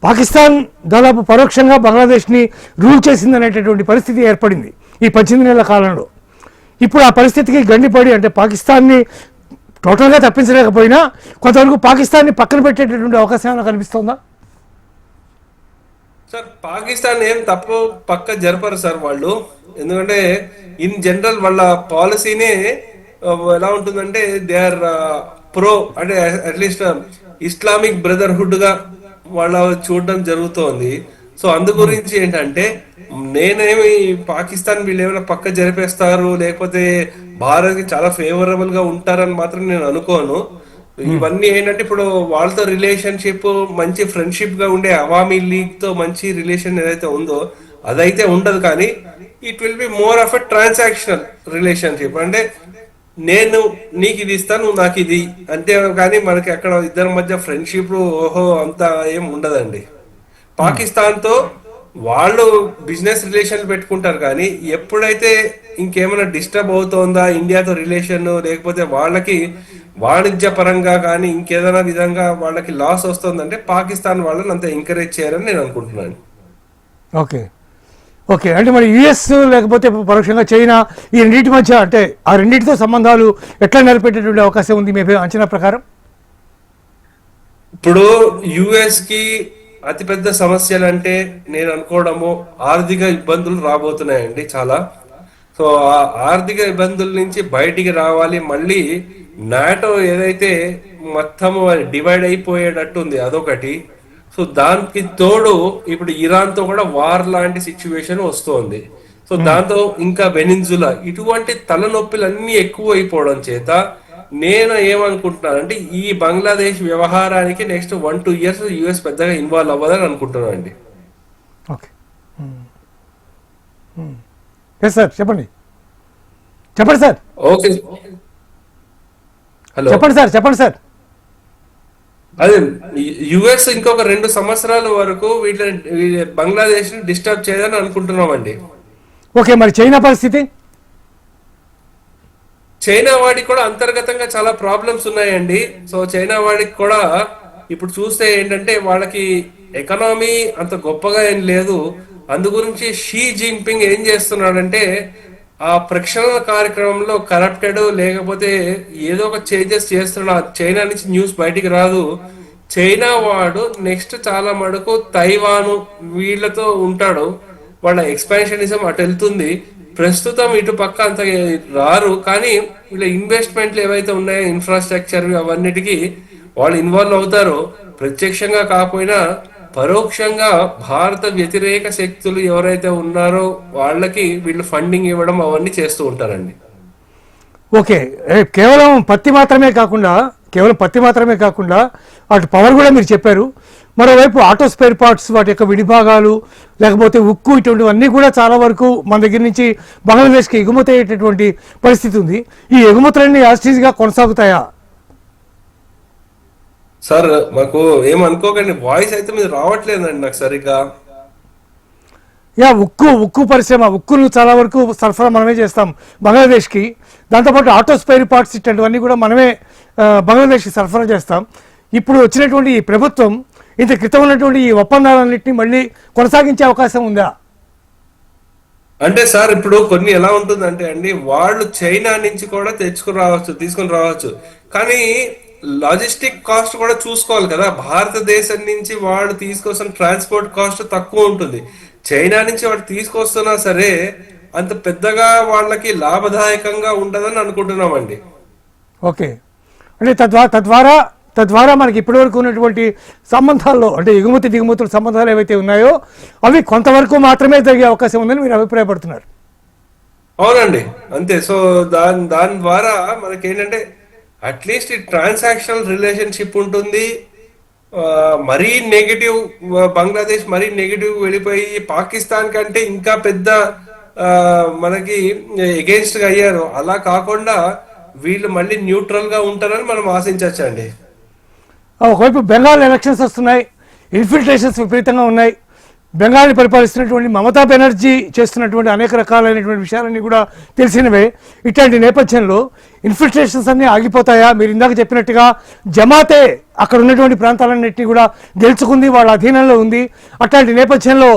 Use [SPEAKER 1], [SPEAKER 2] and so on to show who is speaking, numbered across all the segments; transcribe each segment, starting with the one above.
[SPEAKER 1] పాకిస్తాన్ దాదాపు పరోక్షంగా బంగ్లాదేశ్ని రూల్ చేసిందనేటటువంటి పరిస్థితి ఏర్పడింది ఈ 18 నెలల కాలంలో. ఇప్పుడు ఆ పరిస్థితికి గండిపడి అంటే పాకిస్తాన్ని టోటల్గా తప్పించలేకపోయినా కొంతవరకు పాకిస్తాన్ని పక్కన పెట్టేటటువంటి అవకాశం ఏమైనా కనిపిస్తుందా?
[SPEAKER 2] సార్ పాకిస్తాన్ ఏం తప్పు పక్క జరపరు సార్ వాళ్ళు. ఎందుకంటే ఇన్ జనరల్ వాళ్ళ పాలసీనే ఎలా ఉంటుందంటే దే ఆర్ ప్రో, అంటే అట్లీస్ట్ ఇస్లామిక్ బ్రదర్హుడ్ గా వాళ్ళ చూడడం జరుగుతోంది. సో అందు గురించి ఏంటంటే నేనేమి పాకిస్తాన్ వీళ్ళు ఏమైనా పక్క జరిపేస్తారు లేకపోతే భారత్ కి చాలా ఫేవరబుల్ గా ఉంటారని మాత్రం నేను అనుకోను. ఇవన్నీ ఏంటంటే ఇప్పుడు వాళ్ళతో రిలేషన్షిప్ మంచి ఫ్రెండ్షిప్ గా ఉండే అవామీ లీగ్ తో మంచి రిలేషన్ ఏదైతే ఉందో అదైతే ఉండదు. కానీ it will be more of a transactional relationship. అంటే నేను నీకు ఇది ఇస్తాను, నువ్వు నాకు ఇది అంతే. కానీ మనకి అక్కడ ఇద్దరి మధ్య ఫ్రెండ్షిప్ ఓహో అంతా ఏం ఉండదండి. పాకిస్తాన్ తో వాళ్ళు బిజినెస్ రిలేషన్లు పెట్టుకుంటారు, కానీ ఎప్పుడైతే ఇంకేమైనా డిస్టర్బ్ అవుతోందా ఇండియాతో రిలేషన్, లేకపోతే వాళ్ళకి వాణిజ్య పరంగా కానీ ఇంకేదైనా విధంగా వాళ్ళకి లాస్ వస్తుందంటే పాకిస్తాన్ వాళ్ళని అంత ఎంకరేజ్ చేయాలని నేను అనుకుంటున్నాను.
[SPEAKER 1] ఓకే ఓకే అంటే మరి యుఎస్ లేకపోతే పరోక్షంగా చైనా ఈ రెండింటి మధ్య అంటే ఆ రెండింటితో సంబంధాలు ఎట్లా నిలబెట్టేటువంటి అవకాశం ఉంది మీ అంచనా ప్రకారం?
[SPEAKER 2] ఇప్పుడు యుఎస్ కి అతిపెద్ద సమస్యలు అంటే నేను అనుకోవడము ఆర్థిక ఇబ్బందులు రాబోతున్నాయండి చాలా. సో ఆ ఆర్థిక ఇబ్బందుల నుంచి బయటికి రావాలి. మళ్ళీ నాటో ఏదైతే మొత్తం డివైడ్ అయిపోయేటట్టుంది అదొకటి. సో దానికి తోడు ఇప్పుడు ఇరాన్ తో కూడా వార్ లాంటి సిచ్యువేషన్ వస్తోంది. సో దాంతో ఇంకా వెనిన్జులా ఇటువంటి తలనొప్పులన్నీ ఎక్కువ అయిపోవడం చేత నేను ఏమనుకుంటున్నానంటే ఈ బంగ్లాదేశ్ వ్యవహారానికి నెక్స్ట్ 1-2 ఇయర్స్ యుఎస్ పెద్దగా ఇన్వాల్వ్ అవ్వదని అనుకుంటున్నాను అండి.
[SPEAKER 1] ఓకే సార్ చెప్పండి సార్.
[SPEAKER 2] ఓకే హలో
[SPEAKER 1] చెప్పండి సార్.
[SPEAKER 2] అదే యుఎస్ ఇంకొక 2 సంవత్సరాల వరకు వీళ్ళని బంగ్లాదేశ్ ని డిస్టర్బ్ చేయదని అనుకుంటున్నామండి.
[SPEAKER 1] ఓకే మరి చైనా పరిస్థితి?
[SPEAKER 2] చైనా వాడికి కూడా అంతర్గతంగా చాలా ప్రాబ్లమ్స్ ఉన్నాయండి. సో చైనా వాడికి కూడా ఇప్పుడు చూస్తే ఏంటంటే వాళ్ళకి ఎకనామీ అంత గొప్పగా ఏం లేదు. అందు గురించి షీ జిన్పింగ్ ఏం చేస్తున్నాడంటే ఆ ప్రక్షాళన కార్యక్రమంలో కరప్టెడ్ లేకపోతే ఏదో ఒక చేంజెస్ చేస్తున్నాడు. చైనా నుంచి న్యూస్ బయటికి రాదు. చైనా వాడు నెక్స్ట్ చాలా మటుకు తైవాను వీళ్ళతో ఉంటాడు. వాళ్ళ ఎక్స్పాన్షనిజం అటు వెళ్తుంది. ప్రస్తుతం ఇటు పక్క అంత రారు. కానీ వీళ్ళ ఇన్వెస్ట్మెంట్లు ఏవైతే ఉన్నాయో ఇన్ఫ్రాస్ట్రక్చర్ అవన్నిటికీ వాళ్ళు ఇన్వాల్వ్ అవుతారు. ప్రత్యక్షంగా కాకపోయినా పరోక్షంగా భారత వ్యతిరేక శక్తులు ఎవరైతే ఉన్నారో వాళ్ళకి వీళ్ళు ఫండింగ్ ఇవ్వడం అవన్నీ చేస్తూ ఉంటారండి.
[SPEAKER 1] ఓకే కేవలం పత్తి మాత్రమే కాకుండా అటు పవర్ కూడా మీరు చెప్పారు. మరోవైపు ఆటో స్పేర్ పార్ట్స్ వాటి యొక్క విడిభాగాలు లేకపోతే ఉక్కు ఇటువంటివన్నీ కూడా చాలా వరకు మన దగ్గర నుంచి బంగ్లాదేశ్కి ఎగుమతి అయ్యేటటువంటి పరిస్థితి ఉంది. ఈ ఎగుమతులన్నీ యాస్టీజ్గా కొనసాగుతాయా?
[SPEAKER 2] సార్ మాకు ఏమనుకోకండి, వాయిస్ అయితే మీరు రావట్లేదండి నాకు సరిగ్గా.
[SPEAKER 1] ఉక్కు పరిశ్రమ ఉక్కును చాలా వరకు సరఫరా మనమే చేస్తాం బంగ్లాదేశ్కి. దాంతోపాటు ఆటో స్పేర్ పార్ట్స్ ఇట్లాంటివన్నీ కూడా మనమే బంగ్లాదేశ్కి సరఫరా చేస్తాం. ఇప్పుడు వచ్చినటువంటి ఈ ప్రభుత్వం ఇంత క్రితం ఉన్నటువంటి ఈ ఒప్పందాలన్నింటినీ మళ్ళీ కొనసాగించే అవకాశం ఉందా?
[SPEAKER 2] అంటే సార్ ఇప్పుడు కొన్ని ఎలా ఉంటుందంటే అండి వాళ్ళు చైనా నుంచి కూడా తీసుకుని రావచ్చు. కానీ లాజిస్టిక్ కాస్ట్ కూడా చూసుకోవాలి కదా. భారతదేశం నుంచి వాళ్ళు తీసుకొస్తున్న ట్రాన్స్పోర్ట్ కాస్ట్ తక్కువ ఉంటుంది. చైనా నుంచి వాడు తీసుకొస్తున్నా సరే అంత పెద్దగా వాళ్ళకి లాభదాయకంగా ఉండదని అనుకుంటున్నామండి.
[SPEAKER 1] ఓకే అంటే తద్వారా మనకి ఇప్పటివరకు ఉన్నటువంటి సంబంధాల్లో అంటే ఎగుమతి దిగుమతుల సంబంధాలు ఏవైతే ఉన్నాయో అవి కొంతవరకు మాత్రమే జరిగే అవకాశం ఉందని మీరు అభిప్రాయపడుతున్నారు?
[SPEAKER 2] అవునండి అంతే. సో దాని ద్వారా మనకి ఏంటంటే అట్లీస్ట్ ఈ ట్రాన్సాక్షనల్ రిలేషన్షిప్ ఉంటుంది. మరీ నెగిటివ్ బంగ్లాదేశ్ మరీ నెగిటివ్ వెళ్ళిపోయి పాకిస్తాన్ కంటే ఇంకా పెద్ద మనకి ఎగెన్స్ట్ గా అయ్యారు. అలా కాకుండా వీళ్ళు మళ్ళీ న్యూట్రల్ గా ఉంటారని మనం ఆశించవచ్చండి.
[SPEAKER 1] ఒకవైపు బెంగాల్ ఎలక్షన్స్ వస్తున్నాయి, ఇన్ఫిల్ట్రేషన్స్ విపరీతంగా ఉన్నాయి. బెంగాల్ని పరిపాలిస్తున్నటువంటి మమతా బెనర్జీ చేస్తున్నటువంటి అనేక రకాలైనటువంటి విషయాలన్నీ కూడా తెలిసినవే. ఇట్లాంటి నేపథ్యంలో ఇన్ఫిల్ట్రేషన్స్ అన్నీ ఆగిపోతాయా? మీరు ఇందాక చెప్పినట్టుగా జమాతే అక్కడ ఉన్నటువంటి ప్రాంతాలన్నింటినీ కూడా గెలుచుకుంది, వాళ్ళ అధీనంలో ఉంది. అట్లాంటి నేపథ్యంలో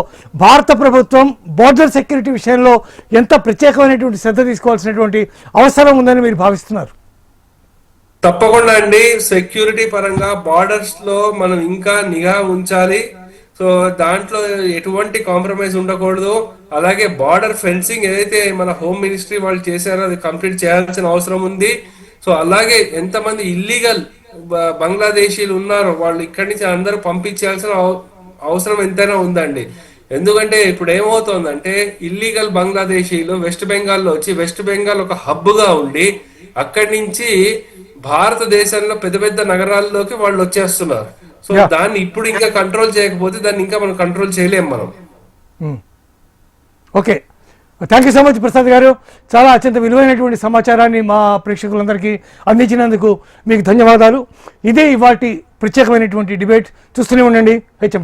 [SPEAKER 1] భారత ప్రభుత్వం బోర్డర్ సెక్యూరిటీ విషయంలో ఎంత ప్రత్యేకమైనటువంటి శ్రద్ధ తీసుకోవాల్సినటువంటి అవసరం ఉందని మీరు భావిస్తున్నారు?
[SPEAKER 2] తప్పకుండా అండి, సెక్యూరిటీ పరంగా బార్డర్స్ లో మనం ఇంకా నిఘా ఉంచాలి. సో దాంట్లో ఎటువంటి కాంప్రమైజ్ ఉండకూడదు. అలాగే బార్డర్ ఫెన్సింగ్ ఏదైతే మన హోమ్ మినిస్ట్రీ వాళ్ళు చేశారో అది కంప్లీట్ చేయాల్సిన అవసరం ఉంది. సో అలాగే ఎంతమంది ఇల్లీగల్ బంగ్లాదేశీలు ఉన్నారో వాళ్ళు ఇక్కడి నుంచి అందరూ పంపించాల్సిన అవసరం ఎంతైనా ఉందండి. ఎందుకంటే ఇప్పుడు ఏమవుతోందంటే ఇల్లీగల్ బంగ్లాదేశీలు వెస్ట్ బెంగాల్లో వచ్చి, వెస్ట్ బెంగాల్ ఒక హబ్ గా ఉండి అక్కడి నుంచి భారతదేశంలో పెద్ద పెద్ద నగరాల్లోకి వాళ్ళు వచ్చేస్తున్నారు. సో దాన్ని ఇప్పుడు ఇంకా కంట్రోల్ చేయకపోతే దాన్ని ఇంకా మనం కంట్రోల్ చేయలేం మనం.
[SPEAKER 1] Okay, thank you so much Prasad గారు. చాలా అత్యంత విలువైనటువంటి సమాచారాన్ని మా ప్రేక్షకులందరికీ అందించినందుకు మీకు ధన్యవాదాలు. ఇదే ఇవాటి ప్రత్యేకమైనటువంటి డిబేట్. చూస్తూనే ఉండండి HM.